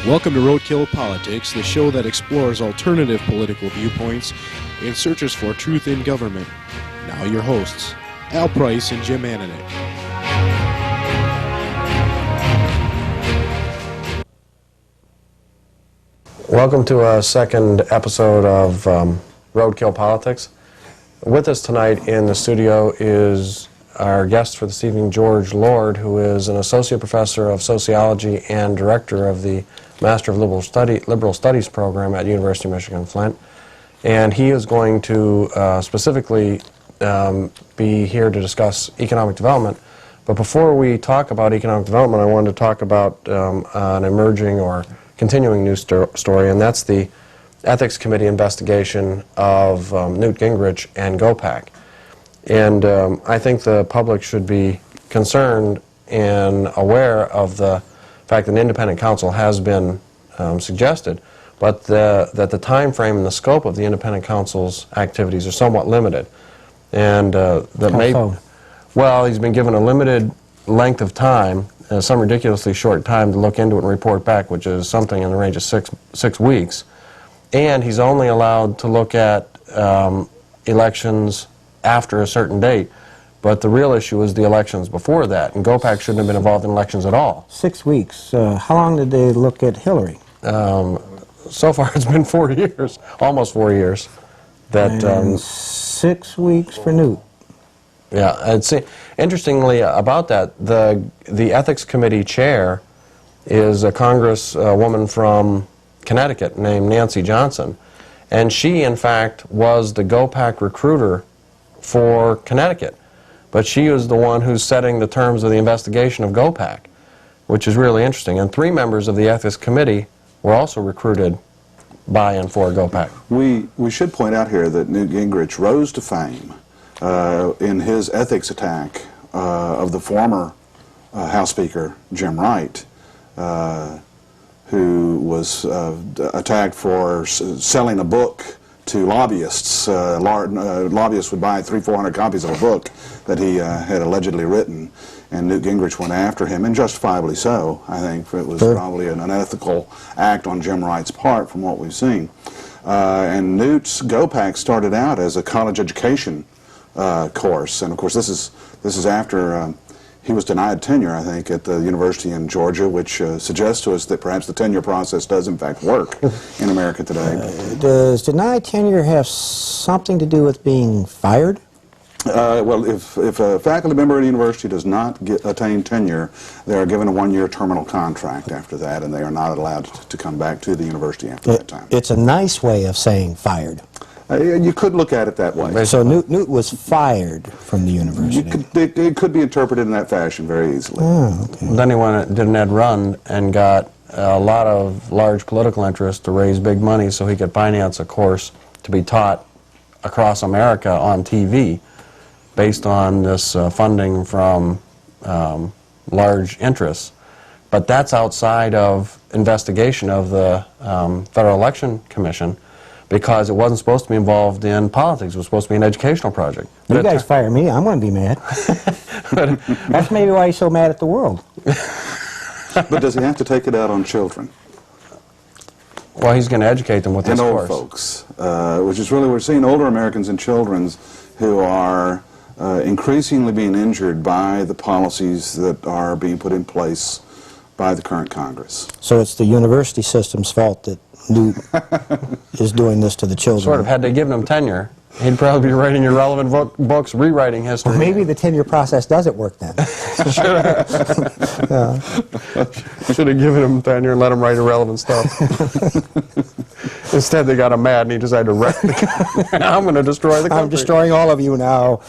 Welcome to Roadkill Politics, the show that explores alternative political viewpoints and searches for truth in government. Now your hosts, Al Price and Jim Ananek. Welcome to a second episode of Roadkill Politics. With us tonight in the studio is our guest for this evening, George Lord, who is an associate professor of sociology and director of the Master of Liberal Studies program at University of Michigan Flint. And he is going to specifically be here to discuss economic development. But before we talk about economic development, I wanted to talk about an emerging or continuing news story, and that's the Ethics Committee investigation of Newt Gingrich and GOPAC. And I think the public should be concerned and aware of the fact that an independent counsel has been suggested, but that the time frame and the scope of the independent counsel's activities are somewhat limited. And well, he's been given a limited length of time, some ridiculously short time to look into it and report back, which is something in the range of six weeks. And he's only allowed to look at elections after a certain date. But the real issue is the elections before that, and GOPAC shouldn't have been involved in elections at all. 6 weeks. How long did they look at Hillary? So far it's been 4 years, almost 4 years. And 6 weeks for Newt. Yeah, interestingly about that, the Ethics Committee chair is a congresswoman from Connecticut named Nancy Johnson, and she, in fact, was the GOPAC recruiter for Connecticut. But she was the one who's setting the terms of the investigation of GOPAC, which is really interesting. And 3 members of the Ethics Committee were also recruited by and for GOPAC. We should point out here that Newt Gingrich rose to fame in his ethics attack of the former House Speaker, Jim Wright, who was attacked for selling a book to lobbyists. Lobbyists would buy 300-400 copies of a book that he had allegedly written, and Newt Gingrich went after him, and justifiably so. I think it was probably an unethical act on Jim Wright's part from what we've seen. And Newt's GOPAC started out as a college education course, and of course this is after he was denied tenure, I think, at the university in Georgia, which suggests to us that perhaps the tenure process does in fact work in America today. Does denied tenure have something to do with being fired? Well, if a faculty member at a university does not attain tenure, they are given a 1-year terminal contract after that, and they are not allowed to come back to the university after that time. It's a nice way of saying fired. You could look at it that way. So Newt was fired from the university. It could be interpreted in that fashion very easily. Oh, okay. Then he did an ed run and got a lot of large political interest to raise big money so he could finance a course to be taught across America on TV based on this funding from large interests. But that's outside of investigation of the Federal Election Commission, because it wasn't supposed to be involved in politics. It was supposed to be an educational project. You guys fire me, I'm going to be mad. That's maybe why he's so mad at the world. But does he have to take it out on children? Well, he's going to educate them with this and course. old folks, which is really, we're seeing older Americans and children who are increasingly being injured by the policies that are being put in place by the current Congress. So it's the university system's fault that Newt is doing this to the children. Sort of. Had they given him tenure, he'd probably be writing irrelevant books, rewriting history. Well, maybe the tenure process doesn't work then. Should have given him tenure and let him write irrelevant stuff. Instead, they got him mad and he decided to wreck I'm going to destroy the country. I'm destroying all of you now.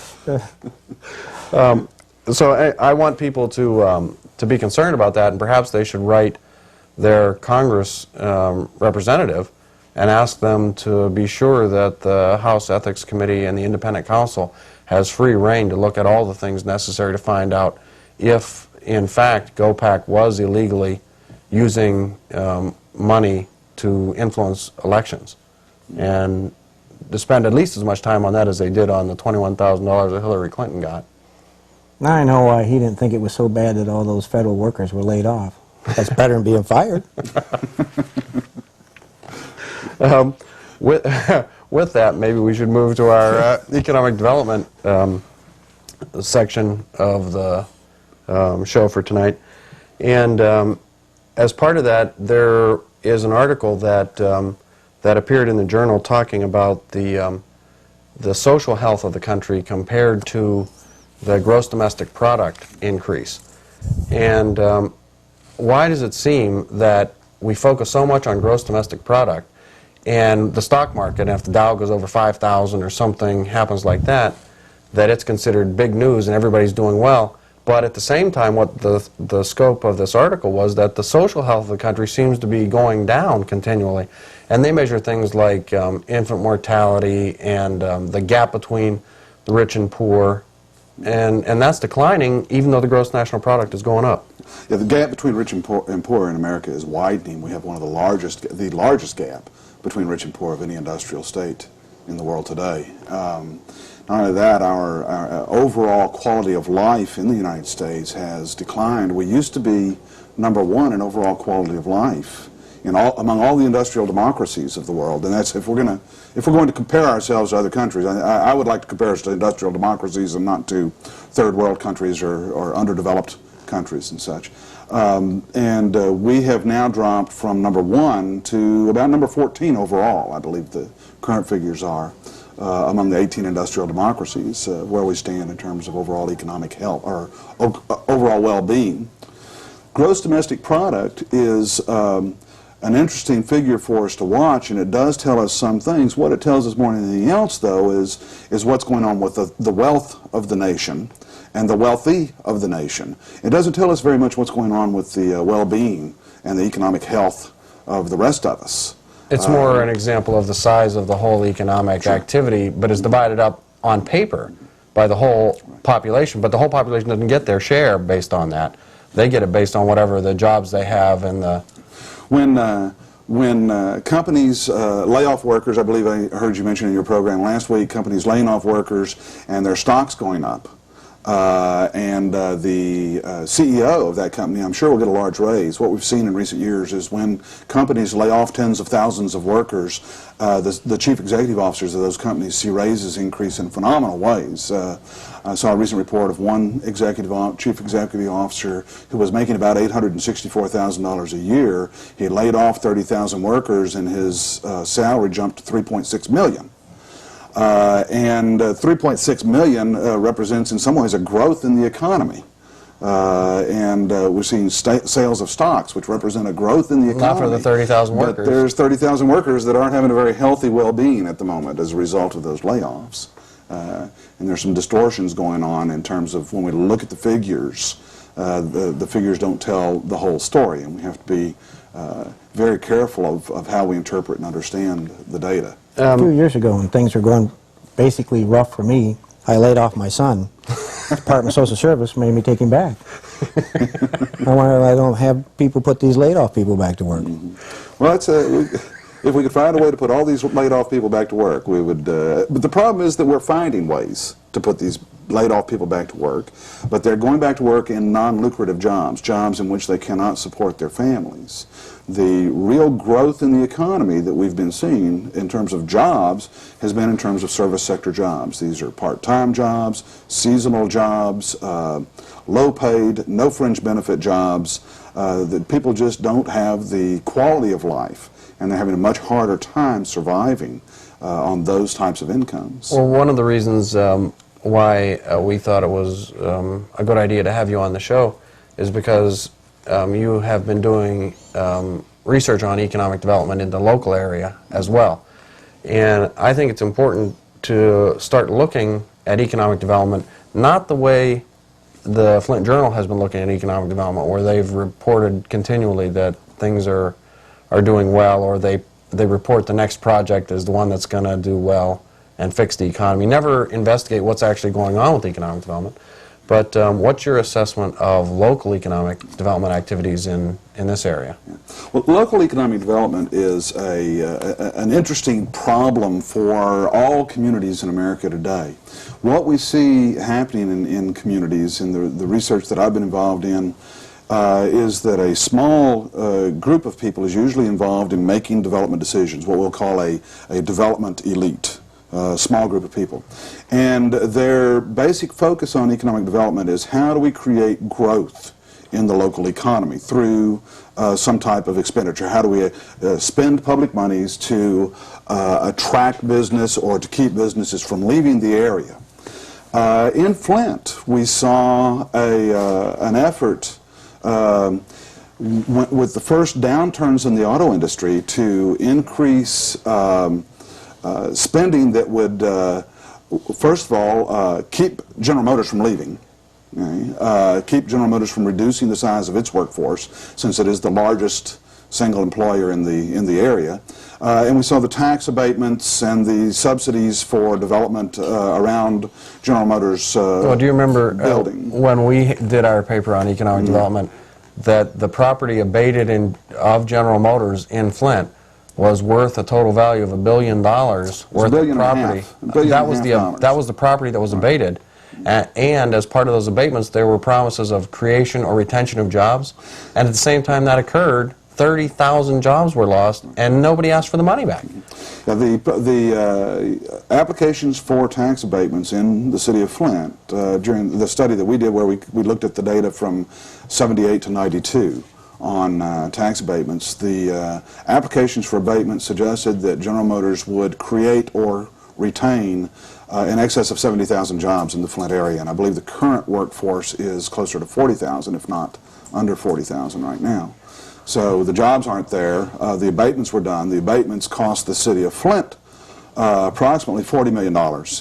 So I want people to be concerned about that, and perhaps they should write their Congress representative and ask them to be sure that the House Ethics Committee and the Independent Counsel has free rein to look at all the things necessary to find out if, in fact, GOPAC was illegally using money to influence elections, and to spend at least as much time on that as they did on the $21,000 that Hillary Clinton got. Now I know why he didn't think it was so bad that all those federal workers were laid off. That's better than being fired. With, with that, maybe we should move to our economic development section of the show for tonight. And as part of that, there is an article that that appeared in the journal talking about the social health of the country compared to the gross domestic product increase. And why does it seem that we focus so much on gross domestic product, and the stock market, and if the Dow goes over 5,000 or something happens like that, that it's considered big news and everybody's doing well? But at the same time, what the scope of this article was that the social health of the country seems to be going down continually. And they measure things like infant mortality and the gap between the rich and poor. And that's declining even though the gross national product is going up. Yeah, the gap between rich and poor in America is widening. We have one of the largest gap between rich and poor of any industrial state in the world today. Not only that, our overall quality of life in the United States has declined. We used to be #1 in overall quality of life among all the industrial democracies of the world, and that's if we're going to compare ourselves to other countries. I would like to compare us to industrial democracies and not to third world countries or underdeveloped countries and such. We have now dropped from #1 to about #14 overall, I believe the current figures are, among the 18 industrial democracies, where we stand in terms of overall economic health or overall well-being. Gross domestic product is an interesting figure for us to watch, and it does tell us some things. What it tells us more than anything else, though, is what's going on with the wealth of the nation and the wealthy of the nation. It doesn't tell us very much what's going on with the well-being and the economic health of the rest of us. It's more an example of the size of the whole economic activity, but it's divided up on paper by the whole population, but the whole population doesn't get their share based on that. They get it based on whatever the jobs they have and the... When companies lay off workers, I believe I heard you mention in your program last week, companies laying off workers and their stocks going up, the CEO of that company, I'm sure, will get a large raise. What we've seen in recent years is when companies lay off tens of thousands of workers, the chief executive officers of those companies see raises increase in phenomenal ways. I saw a recent report of one chief executive officer who was making about $864,000 a year. He laid off 30,000 workers, and his salary jumped to $3.6 million. 3.6 million represents in some ways a growth in the economy. We're seeing sales of stocks, which represent a growth in the economy. Not for the 30,000 workers. But there's 30,000 workers that aren't having a very healthy well-being at the moment as a result of those layoffs. And there's some distortions going on in terms of when we look at the figures, the figures don't tell the whole story, and we have to be very careful of how we interpret and understand the data. A few years ago, when things were going basically rough for me, I laid off my son. Department of Social Service made me take him back. I wonder why I don't have people put these laid off people back to work. Well, if we could find a way to put all these laid off people back to work, we would. But the problem is that we're finding ways to put these laid off people back to work, but they're going back to work in non-lucrative jobs, jobs in which they cannot support their families. The real growth in the economy that we've been seeing in terms of jobs has been in terms of service sector jobs. These are part-time jobs, seasonal jobs, low-paid, no fringe benefit jobs, that people just don't have the quality of life, and they're having a much harder time surviving on those types of incomes. Well, one of the reasons why we thought it was a good idea to have you on the show is because you have been doing research on economic development in the local area as well. And I think it's important to start looking at economic development not the way the Flint Journal has been looking at economic development, where they've reported continually that things are doing well, or they report the next project as the one that's going to do well and fix the economy. Never investigate what's actually going on with economic development. But what's your assessment of local economic development activities in this area? Well, local economic development is an interesting problem for all communities in America today. What we see happening in communities, in the research that I've been involved in, is that a small group of people is usually involved in making development decisions, what we'll call a development elite. Small group of people. And their basic focus on economic development is how do we create growth in the local economy through some type of expenditure. How do we spend public monies to attract business or to keep businesses from leaving the area? In Flint, we saw an effort with the first downturns in the auto industry to increase spending that would, first of all, keep General Motors from leaving, keep General Motors from reducing the size of its workforce, since it is the largest single employer in the area. And we saw the tax abatements and the subsidies for development around General Motors Well, do you remember building. when we did our paper on economic development, that the property abated of General Motors in Flint was worth a total value of $1 billion worth of property. That was the property that was abated, and as part of those abatements, there were promises of creation or retention of jobs, and at the same time that occurred, 30,000 jobs were lost, and nobody asked for the money back. Now, the applications for tax abatements in the city of Flint during the study that we did, where we looked at the data from 78 to 92. On tax abatements, the applications for abatement suggested that General Motors would create or retain in excess of 70,000 jobs in the Flint area, and I believe the current workforce is closer to 40,000, if not under 40,000 right now. So the jobs aren't there. The abatements were done. The abatements cost the city of Flint approximately $40 million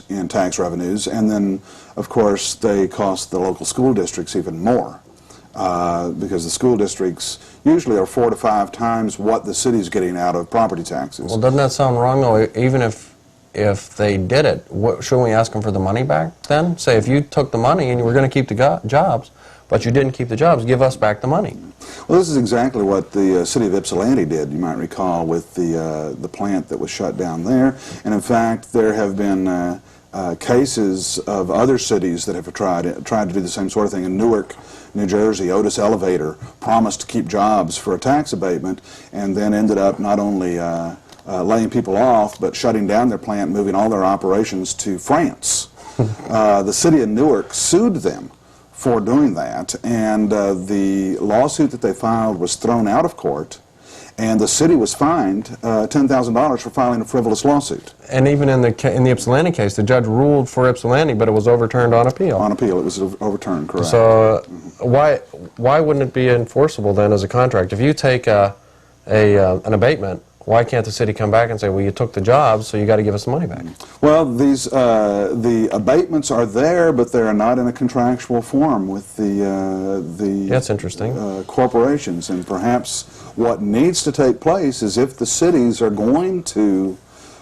in tax revenues, and then, of course, they cost the local school districts even more. Because the school districts usually are 4 to 5 times what the city's getting out of property taxes. Well, doesn't that sound wrong, though? Even if they did it, shouldn't we ask them for the money back then? Say, if you took the money and you were going to keep the jobs, but you didn't keep the jobs, give us back the money. Well, this is exactly what the city of Ypsilanti did, you might recall, with the plant that was shut down there. And in fact, there have been cases of other cities that have tried to do the same sort of thing. In Newark, New Jersey, Otis Elevator promised to keep jobs for a tax abatement, and then ended up not only laying people off, but shutting down their plant, moving all their operations to France. The city of Newark sued them for doing that, and the lawsuit that they filed was thrown out of court, and the city was fined $10,000 for filing a frivolous lawsuit. And even in the Ypsilanti case, the judge ruled for Ypsilanti, but it was overturned on appeal. On appeal, it was overturned, correct. So why wouldn't it be enforceable then as a contract? If you take an abatement, why can't the city come back and say, well, you took the jobs, so you got to give us the money back? Well, the abatements are there, but they are not in a contractual form with the That's interesting. Corporations. And perhaps what needs to take place is, if the cities are going to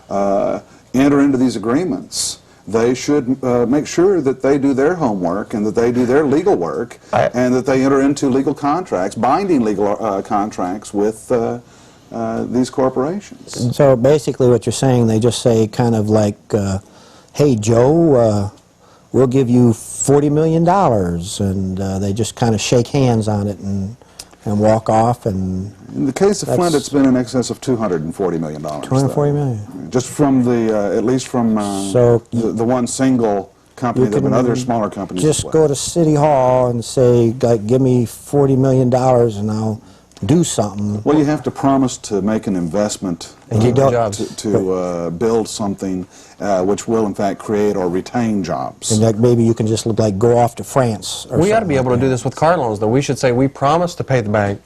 enter into these agreements, they should make sure that they do their homework and that they do their legal work, and that they enter into legal contracts, binding legal contracts with these corporations. So basically what you're saying, they just say kind of like, hey, Joe, we'll give you $40 million, and they just kind of shake hands on it and walk off. And in the case of Flint, it's been in excess of $240 million. $240 million? Just from at least from the one single company. There have been other smaller companies just as well. go to City Hall and say, give me $40 million and I'll do something. Well, you have to promise to make an investment And you don't- to build something which will, in fact, create or retain jobs. And like maybe you can just like go off to France or We ought to something be able like to do this with car loans, though. We should say we promise to pay the bank,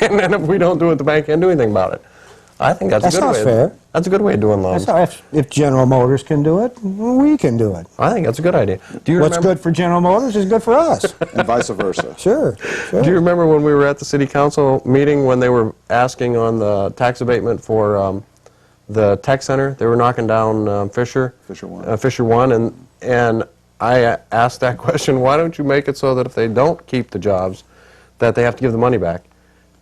and then if we don't do it, the bank can't do anything about it. I think that's That a good sounds way. fair. That's a good way of doing loans. That's how, if General Motors can do it, we can do it. I think that's a good idea. Do you What's remember? good for General Motors is good for us. And vice versa. Sure. Do you remember when we were at the city council meeting when they were asking on the tax abatement for the tech center? They were knocking down Fisher 1, and I asked that question, why don't you make it so that if they don't keep the jobs, that they have to give the money back?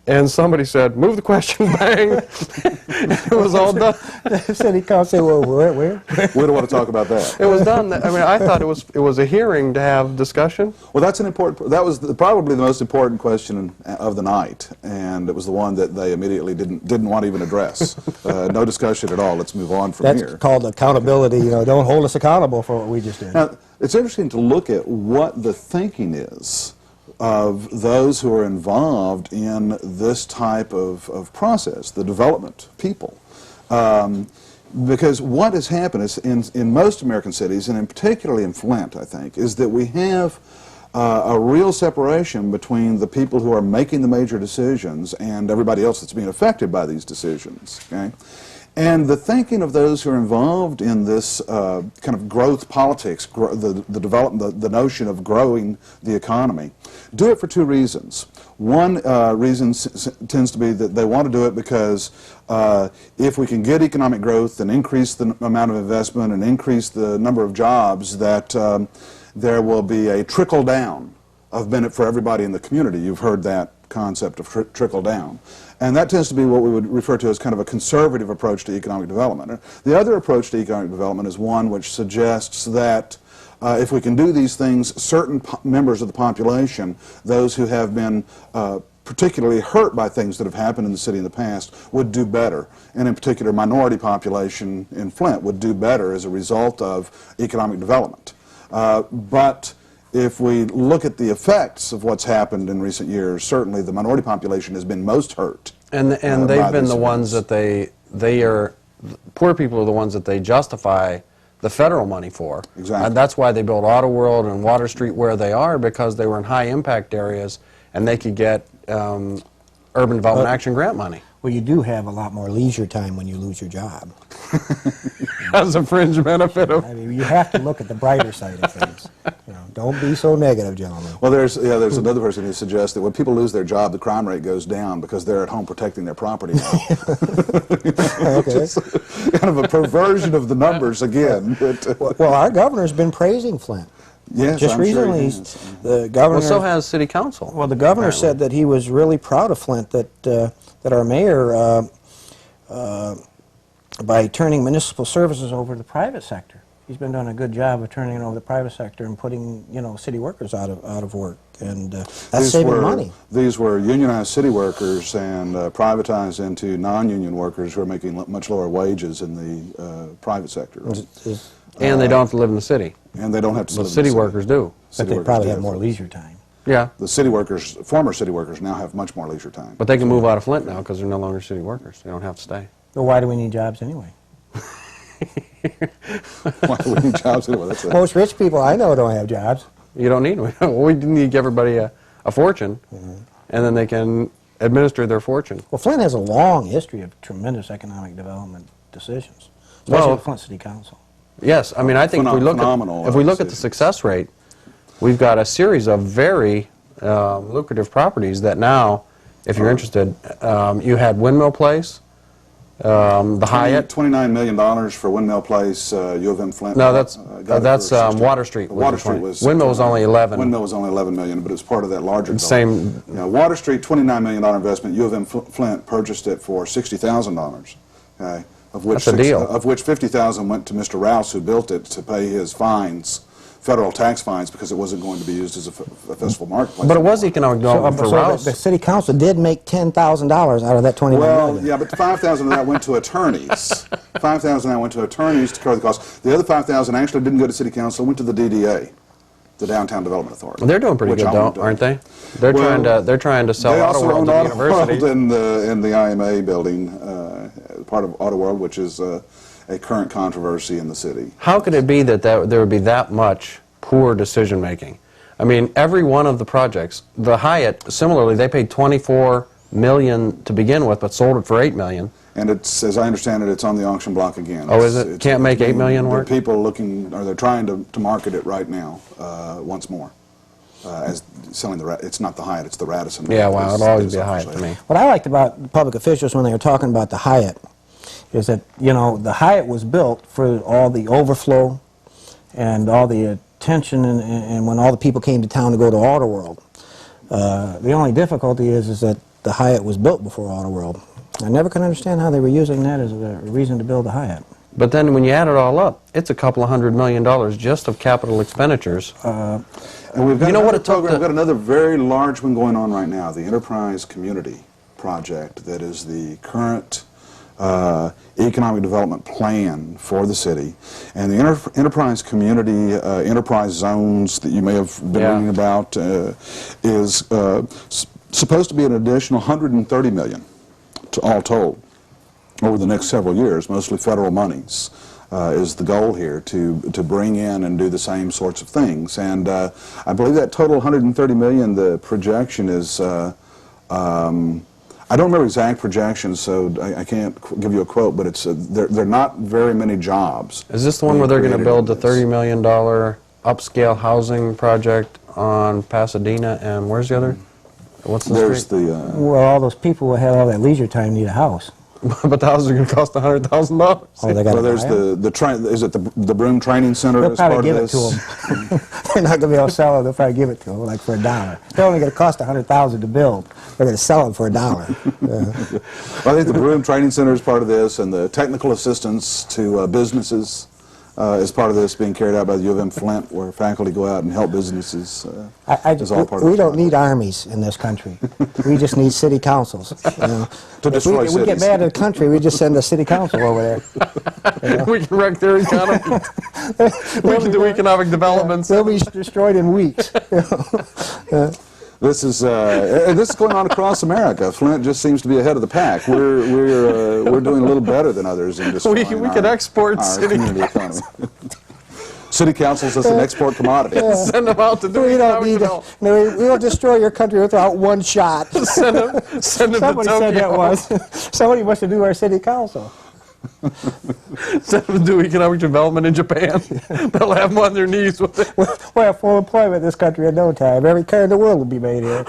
and somebody said, "Move the question," bang. It was all done. The city council said, well, where? We don't want to talk about that. It was done. I mean, I thought it was a hearing to have discussion. Well, that's an important. That was probably the most important question of the night, and it was the one that they immediately didn't want to even address. No discussion at all. Let's move on from That's here. called accountability. You know, don't hold us accountable for what we just did. Now, it's interesting to look at what the thinking is of those who are involved in this type of process, the development of people. Because what has happened is in most American cities, and in particularly in Flint, I think, is that we have a real separation between the people who are making the major decisions and everybody else that's being affected by these decisions. Okay? And the thinking of those who are involved in this kind of growth politics, the development, the notion of growing the economy, do it for two reasons. One reason tends to be that they want to do it because if we can get economic growth and increase the amount of investment and increase the number of jobs, that there will be a trickle down of benefit for everybody in the community. You've heard that concept of trickle down. And that tends to be what we would refer to as kind of a conservative approach to economic development. The other approach to economic development is one which suggests that if we can do these things, certain members of the population, those who have been particularly hurt by things that have happened in the city in the past, would do better. And in particular, minority population in Flint would do better as a result of economic development. But if we look at the effects of what's happened in recent years, certainly the minority population has been most hurt. And they've been the ones that poor people are the ones that they justify the federal money for. Exactly. And that's why they built Auto World and Water Street where they are, because they were in high impact areas and they could get Urban Development Action Grant money. Well, you do have a lot more leisure time when you lose your job. As a fringe benefit of... I mean, you have to look at the brighter side of things. You know, don't be so negative, gentlemen. Well, there's another person who suggests that when people lose their job, the crime rate goes down because they're at home protecting their property now. Okay. Kind of a perversion of the numbers again. But, Well, our governor's been praising Flint. yes, Just I'm sure recently, he has. the governor... Well, so has City Council. Well, the governor apparently. said that he was really proud of Flint, that our mayor, by turning municipal services over to the private sector, he's been doing a good job of turning it over to the private sector and putting, you know, city workers out of work, and that's saving money. These were unionized city workers and privatized into non-union workers who are making much lower wages in the private sector. And they don't have to live in the city. And they don't have to The live in city the workers do. But City they workers probably do have more leisure time. Yeah. The city workers, former city workers, now have much more leisure time. But they can move out of Flint now because they're no longer city workers. They don't have to stay. Well, why do we need jobs anyway? Why do we need jobs anyway? That's Most rich people I know don't have jobs. You don't need them. We need to give everybody a fortune, and then they can administer their fortune. Well, Flint has a long history of tremendous economic development decisions, especially Well- the Flint City Council. Yes, I mean, I think if we look Phenomenal, at the decisions. success rate, we've got a series of very lucrative properties that now, if you're interested, you had Windmill Place, the Hyatt. $29 million for Windmill Place, U of M Flint. No, that's got it for 60. Water Street. Water Street was Windmill was only 11. Windmill was only 11 million, but it was part of that larger. Same- development. Yeah, Water Street, $29 million investment. U of M Flint purchased it for $60,000. Okay, of which That's a deal. Of which $50,000 went to Mr. Rouse, who built it, to pay his fines, federal tax fines, because it wasn't going to be used as a festival marketplace. But it was anymore. economic development for Rouse. The city council did make $10,000 out of that $29 Well, million. yeah, but 5,000 of that went to attorneys. 5,000 of that went to attorneys to cover the costs. The other 5,000 actually didn't go to city council, went to the DDA, the Downtown Development Authority. They're doing pretty which good, I though, won't do. aren't they? They're Well, trying to sell They Auto also World own to the Auto World university. in the IMA building, part of Auto World, which is a current controversy in the city. How could it be that there would be that much poor decision making? I mean, every one of the projects, the Hyatt, similarly, they paid $24 million to begin with, but sold it for $8 million. And it's, as I understand it, it's on the auction block again. Oh, is it? It's Can't make $8 million there are work? People looking, or they're trying to market it right now, once more, as selling it's not the Hyatt, it's the Radisson. Yeah, well, it'll always It's be a Hyatt to obviously- me. What I liked about public officials when they were talking about the Hyatt is that, you know, the Hyatt was built for all the overflow and all the attention and when all the people came to town to go to Auto World. The only difficulty is that the Hyatt was built before Auto World. I never could understand how they were using that as a reason to build a Hyatt. But then when you add it all up, it's a couple of $100 million just of capital expenditures. And we've got, You know what another it took program, to- we've got another very large one going on right now, the Enterprise Community Project, that is the current economic development plan for the city. And the Enterprise Community, Enterprise Zones that you may have been reading about is supposed to be an additional $130 million, all told, over the next several years, mostly federal monies. Is the goal here to bring in and do the same sorts of things. And I believe that total $130 million, the projection is, I don't remember exact projections, so I can't give you a quote, but it's they're not very many jobs. Is this the one where they're going to build the $30 million upscale housing project on Pasadena, and where's the other? What's the There's street? the, Well, all those people who have all that leisure time need a house. But the houses are going to cost $100,000. Oh, they got well, there's buy 'em? the train, is it the Broome Training Center They'll as part probably of give it this? to them. They're not going to be able to sell it. They'll probably give it to them, like for $1. They're only going to cost $100,000 to build. They're going to sell them for $1. Well, I think the Broome Training Center is part of this, and the technical assistance to businesses is part of this, being carried out by the U of M Flint, where faculty go out and help businesses. Is all part of We this don't project. need armies in this country. We just need city councils. You know. To destroy If we get cities. mad at the country, we just send a city council over there. We can wreck their economy. We can do economic developments. They'll be destroyed in weeks. This is and this is going on across America. Flint just seems to be ahead of the pack. We're doing a little better than others in destroying We could export our city community economy. City councils as an export commodity. Send them out to do We don't economic need to, development. no, we'll destroy your country without one shot. Send them to Somebody said that Tokyo. was. Somebody must have do our city council. Send them to do economic development in Japan. They'll have them on their knees with it. We'll have full employment in this country in no time. Every car in the world will be made here.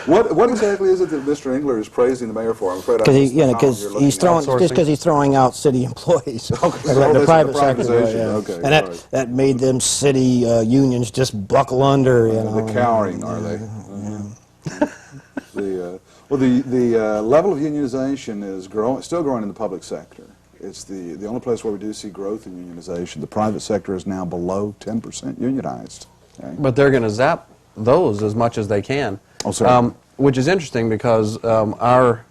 What exactly is it that Mr. Engler is praising the mayor for? I'm afraid I Because missed the column because you're looking he's at. throwing Outsourcing. just because he's throwing out city employees Okay, and so letting this the is private the sector do it, privatization. yeah. Okay, and right. that made them city unions just buckle under. You know. The cowering, are they? The level of unionization is still growing in the public sector. It's the only place where we do see growth in unionization. The private sector is now below 10% unionized. Okay? But they're going to zap those as much as they can. Oh, certainly. Which is interesting because our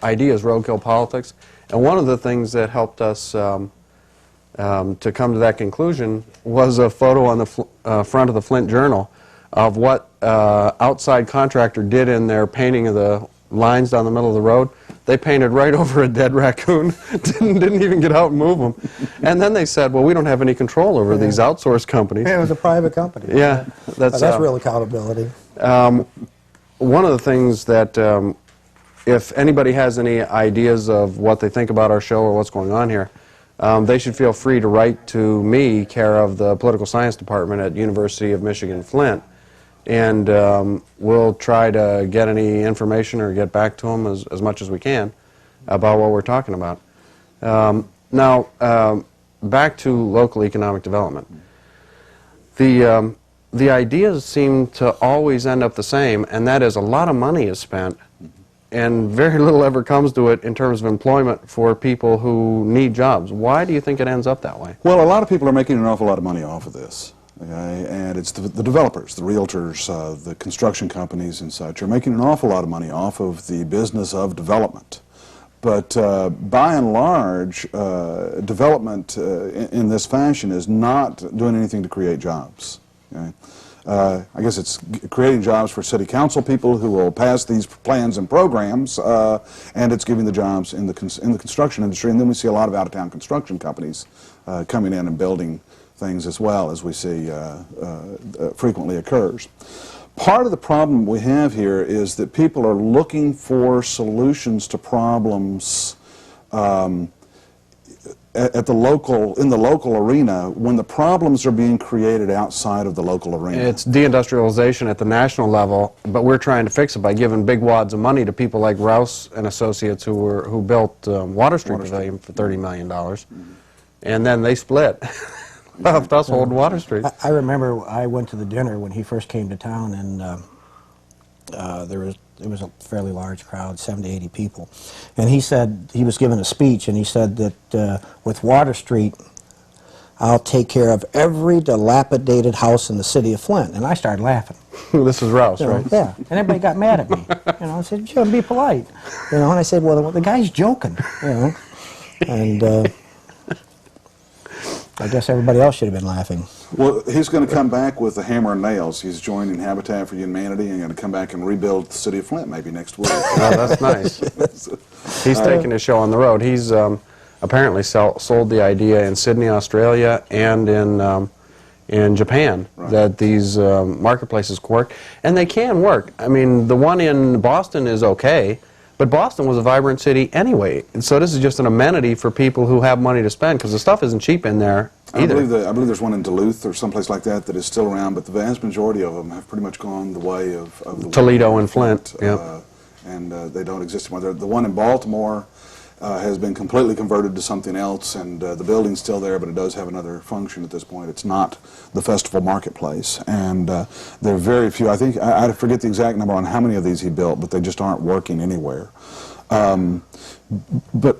idea is roadkill politics. And one of the things that helped us to come to that conclusion was a photo on the front of the Flint Journal of what outside contractor did in their painting of the lines down the middle of the road. They painted right over a dead raccoon, didn't even get out and move them. And then they said, well, we don't have any control over these outsourced companies. Yeah, it was a private company. Yeah, That's real accountability. One of the things that, if anybody has any ideas of what they think about our show or what's going on here, they should feel free to write to me, care of the Political Science Department at University of Michigan Flint, and we'll try to get any information or get back to them as much as we can about what we're talking about. Now, back to local economic development. The ideas seem to always end up the same, and that is a lot of money is spent, and very little ever comes to it in terms of employment for people who need jobs. Why do you think it ends up that way? Well, a lot of people are making an awful lot of money off of this. Okay? And it's the developers, the realtors, the construction companies and such are making an awful lot of money off of the business of development. But by and large, development in this fashion is not doing anything to create jobs. Okay? I guess it's creating jobs for city council people who will pass these plans and programs, and it's giving the jobs in the construction industry. And then we see a lot of out-of-town construction companies coming in and building things as well, as we see frequently occurs. Part of the problem we have here is that people are looking for solutions to problems at the local, in the local arena, when the problems are being created outside of the local arena. It's deindustrialization at the national level, but we're trying to fix it by giving big wads of money to people like Rouse and Associates who built Water Street Pavilion for $30 million, and then they split. Left us holding Water Street. I remember I went to the dinner when he first came to town, and It was a fairly large crowd, 70, 80 people. And he said, he was giving a speech, and he said that with Water Street, I'll take care of every dilapidated house in the city of Flint. And I started laughing. This is Rouse, You know, right? yeah, and everybody got mad at me. You know, I said, "Jim, be polite." You know, and I said, "Well, the guy's joking." You know, and I guess everybody else should have been laughing. Well, he's going to come back with a hammer and nails. He's joining Habitat for Humanity and going to come back and rebuild the city of Flint maybe next week. Oh, that's nice. He's taking his show on the road. He's apparently sold the idea in Sydney, Australia, and in Japan, that these marketplaces work, and they can work. I mean, the one in Boston is okay, but Boston was a vibrant city anyway, and so this is just an amenity for people who have money to spend, because the stuff isn't cheap in there either. I believe there's one in Duluth or someplace like that that is still around, but the vast majority of them have pretty much gone the way of the Toledo one in and Flint, yep. And they don't exist anymore. The one in Baltimore has been completely converted to something else, and the building's still there, but it does have another function at this point. It's not the festival marketplace, and there are very few. I think I forget the exact number on how many of these he built, but they just aren't working anywhere. But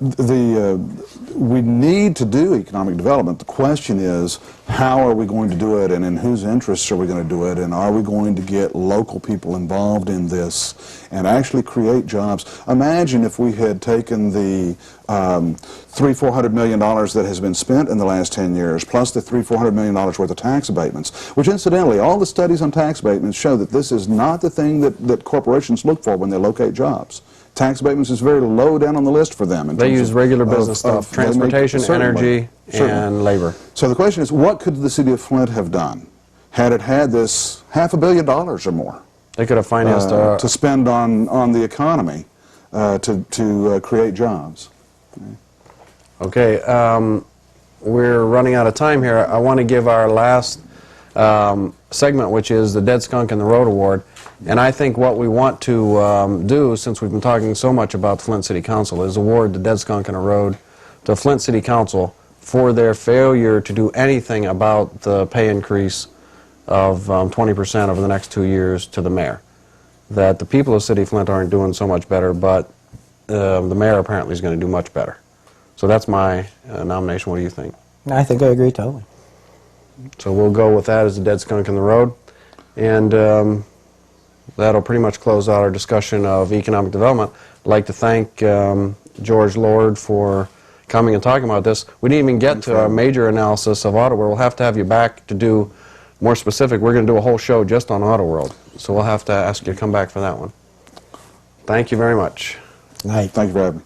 we need to do economic development. The question is, how are we going to do it, and in whose interests are we going to do it, and are we going to get local people involved in this and actually create jobs? Imagine if we had taken the $300–400 million that has been spent in the last 10 years, plus the $300–400 million worth of tax abatements, which incidentally, all the studies on tax abatements show that this is not the thing that corporations look for when they locate jobs. Tax abatements is very low down on the list for them. They use regular business stuff, transportation, energy, and labor. So the question is, what could the city of Flint have done had it had this $500 million or more? They could have financed to spend on the economy to create jobs. Okay, we're running out of time here. I want to give our last segment, which is the Dead Skunk in the Road Award. And I think what we want to do, since we've been talking so much about the Flint City Council, is award the Dead Skunk in the Road to Flint City Council for their failure to do anything about the pay increase of 20% over the next 2 years to the mayor. That the people of City of Flint aren't doing so much better, but the mayor apparently is going to do much better. So that's my nomination. What do you think? I think I agree totally. So we'll go with that as the Dead Skunk in the Road. And that'll pretty much close out our discussion of economic development. I'd like to thank George Lord for coming and talking about this. We didn't even get to a major analysis of AutoWorld. We'll have to have you back to do more specific. We're going to do a whole show just on AutoWorld. So we'll have to ask you to come back for that one. Thank you very much. Night. Thank you for having me.